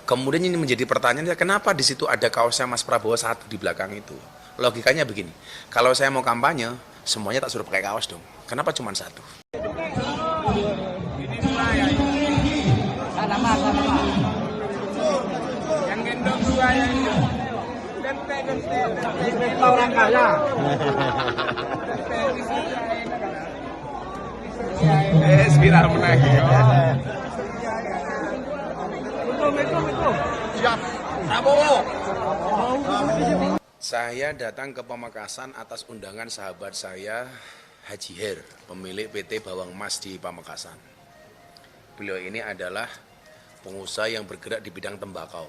Kemudian ini menjadi pertanyaan, kenapa di situ ada kaosnya Mas Prabowo satu di belakang itu? Logikanya begini, kalau saya mau kampanye, semuanya tak suruh pakai kaos dong. Kenapa cuma satu? Yang gendong dua yang itu. Pesta orang kaya. Viral menang. Siap. Prabowo. Saya datang ke Pamekasan atas undangan sahabat saya, Haji Her, pemilik PT Bawang Emas di Pamekasan. Beliau ini adalah pengusaha yang bergerak di bidang tembakau.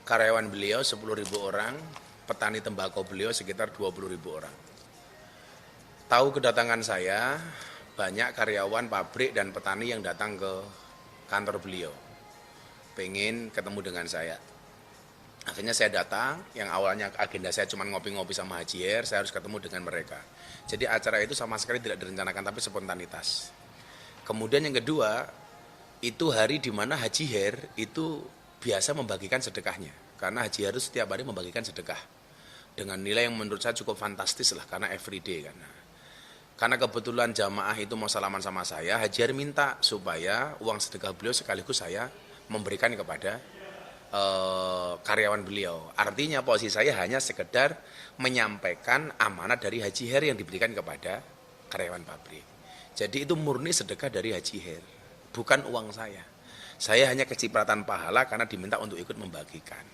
Karyawan beliau 10.000 orang, petani tembakau beliau sekitar 20.000 orang. Tahu kedatangan saya, banyak karyawan pabrik dan petani yang datang ke kantor beliau. Pengen ketemu dengan saya. Akhirnya saya datang, yang awalnya agenda saya cuma ngopi-ngopi sama Haji Her, saya harus ketemu dengan mereka. Jadi acara itu sama sekali tidak direncanakan, tapi spontanitas. Kemudian yang kedua, itu hari di mana Haji Her itu biasa membagikan sedekahnya. Karena Haji Her itu setiap hari membagikan sedekah. Dengan nilai yang menurut saya cukup fantastis lah, karena everyday kan. Karena kebetulan jamaah itu mau salaman sama saya, Haji Her minta supaya uang sedekah beliau sekaligus saya memberikan kepada karyawan beliau. Artinya posisi saya hanya sekedar menyampaikan amanat dari Haji Her yang diberikan kepada karyawan pabrik. Jadi itu murni sedekah dari Haji Her, bukan uang saya. Saya hanya kecipratan pahala karena diminta untuk ikut membagikan.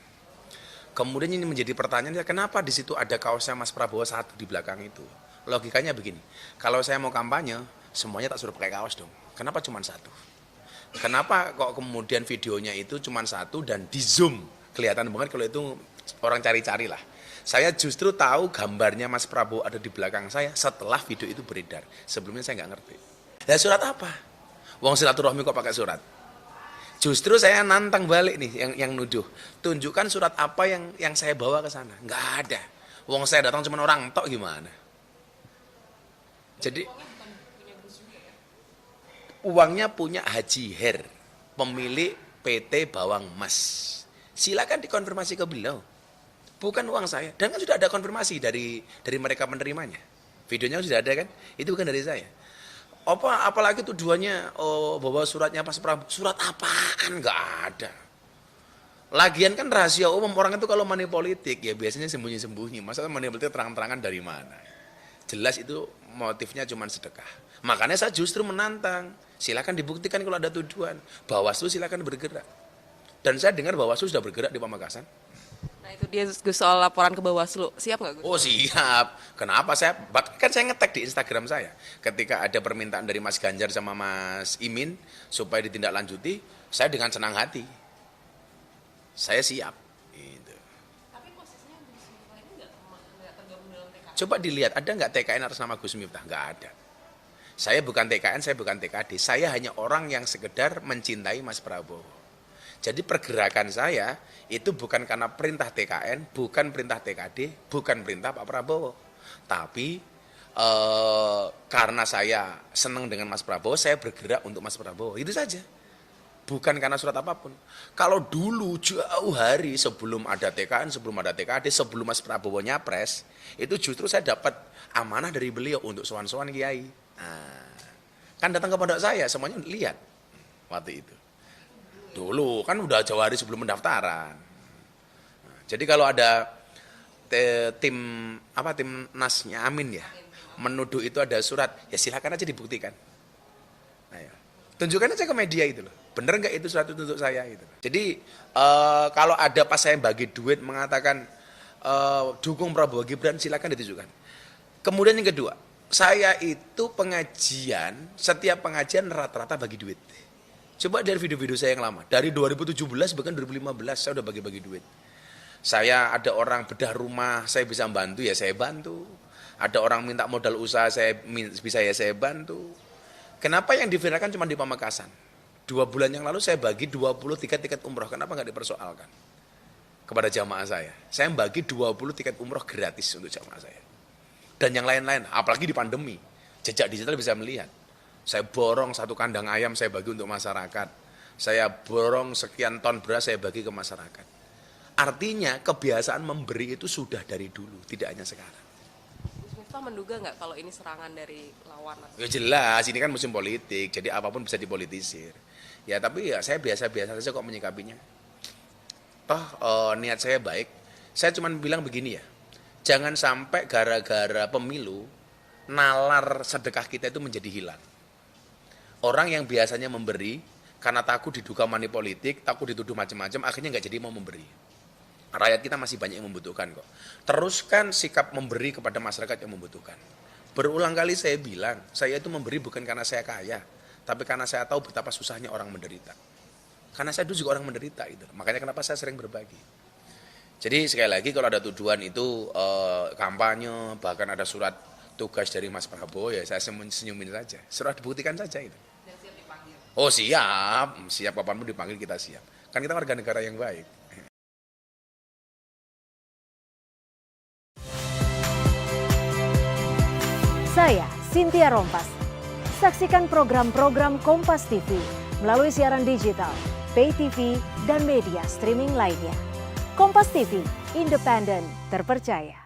Kemudian ini menjadi pertanyaan, kenapa di situ ada kaosnya Mas Prabowo satu di belakang itu? Logikanya begini, kalau saya mau kampanye, semuanya tak suruh pakai kaos dong. Kenapa cuma satu? Kenapa kok kemudian videonya itu cuma satu dan di zoom? Kelihatan banget kalau itu orang cari-cari lah. Saya justru tahu gambarnya Mas Prabowo ada di belakang saya setelah video itu beredar. Sebelumnya saya nggak ngerti. Ya surat apa? Wong silaturahmi kok pakai surat? Justru saya nantang balik nih yang nuduh. Tunjukkan surat apa yang saya bawa ke sana. Nggak ada. Wong saya datang cuma orang tok gimana? Jadi uangnya punya Haji Her, pemilik PT Bawang Emas. Silakan dikonfirmasi ke beliau. Bukan uang saya. Dan kan sudah ada konfirmasi dari mereka penerimanya. Videonya sudah ada kan? Itu bukan dari saya. Apalagi tuduhannya bahwa suratnya Mas Prabowo. Surat apaan? Nggak ada. Lagian kan rahasia umum, orang itu kalau money politik ya biasanya sembunyi-sembunyi. Masa money politik terang-terangan dari mana? Jelas itu motifnya cuma sedekah. Makanya saya justru menantang. Silakan dibuktikan kalau ada tuduhan. Bawaslu silakan bergerak. Dan saya dengar Bawaslu sudah bergerak di Pamekasan. Nah itu dia Gus soal laporan ke Bawaslu. Siap nggak Gus? Oh siap. Kenapa saya? Kan saya ngetek di Instagram saya. Ketika ada permintaan dari Mas Ganjar sama Mas Imin supaya ditindaklanjuti, saya dengan senang hati. Saya siap. Gitu. Tapi posisinya Gus Miftah ini nggak tergabung dalam TKN. Coba dilihat, ada nggak TKN atas nama Gus Miftah? Nggak ada. Saya bukan TKN, saya bukan TKD. Saya hanya orang yang sekedar mencintai Mas Prabowo. Jadi pergerakan saya itu bukan karena perintah TKN, bukan perintah TKD, bukan perintah Pak Prabowo. Tapi karena saya senang dengan Mas Prabowo, saya bergerak untuk Mas Prabowo. Itu saja. Bukan karena surat apapun. Kalau dulu jauh hari sebelum ada TKN, sebelum ada TKD, sebelum Mas Prabowo nyapres, itu justru saya dapat amanah dari beliau untuk sowan-sowan kiai. Nah, kan datang ke pondok saya, semuanya lihat waktu itu. Dulu kan udah jauh hari sebelum pendaftaran. Nah, jadi kalau ada tim nasnya Amin ya, menuduh itu ada surat, ya silakan aja dibuktikan. Nah, ya. Tunjukkan aja ke media itu loh. Bener nggak itu surat itu untuk saya gitu. Jadi kalau ada pas saya bagi duit mengatakan dukung Prabowo Gibran, silakan ditunjukkan. Kemudian yang kedua, saya itu pengajian, setiap pengajian rata-rata bagi duit. Coba dari video-video saya yang lama, dari 2017 bahkan 2015 saya udah bagi-bagi duit. Saya ada orang bedah rumah, saya bisa bantu ya saya bantu. Ada orang minta modal usaha, saya bisa ya saya bantu. Kenapa yang diviralkan cuma di Pamekasan? 2 bulan yang lalu saya bagi 20 tiket umroh, kenapa nggak dipersoalkan kepada jamaah saya? Saya bagi 20 tiket umroh gratis untuk jamaah saya. Dan yang lain-lain, apalagi di pandemi, jejak digital bisa melihat. Saya borong 1 kandang ayam, saya bagi untuk masyarakat. Saya borong sekian ton beras, saya bagi ke masyarakat. Artinya kebiasaan memberi itu sudah dari dulu, tidak hanya sekarang. Gus Miftah menduga nggak kalau ini serangan dari lawan? Ya jelas, ini kan musim politik, jadi apapun bisa dipolitisir. Ya tapi ya saya biasa-biasa saja kok menyikapinya. Toh niat saya baik, saya cuma bilang begini ya, jangan sampai gara-gara pemilu, nalar sedekah kita itu menjadi hilang. Orang yang biasanya memberi, karena takut diduga money politik, takut dituduh macam-macam, akhirnya nggak jadi mau memberi. Rakyat kita masih banyak yang membutuhkan kok. Teruskan sikap memberi kepada masyarakat yang membutuhkan. Berulang kali saya bilang, saya itu memberi bukan karena saya kaya, tapi karena saya tahu betapa susahnya orang menderita. Karena saya dulu juga orang menderita itu. Makanya kenapa saya sering berbagi. Jadi sekali lagi kalau ada tuduhan itu kampanye, bahkan ada surat tugas dari Mas Prabowo, ya saya senyumin saja. Surat dibuktikan saja itu. Dan siap dipanggil. Oh siap kapanpun dipanggil kita siap. Kan kita warga negara yang baik. Saya Cynthia Rompas. Saksikan program-program Kompas TV melalui siaran digital, pay TV, dan media streaming lainnya. Kompas TV, independen, terpercaya.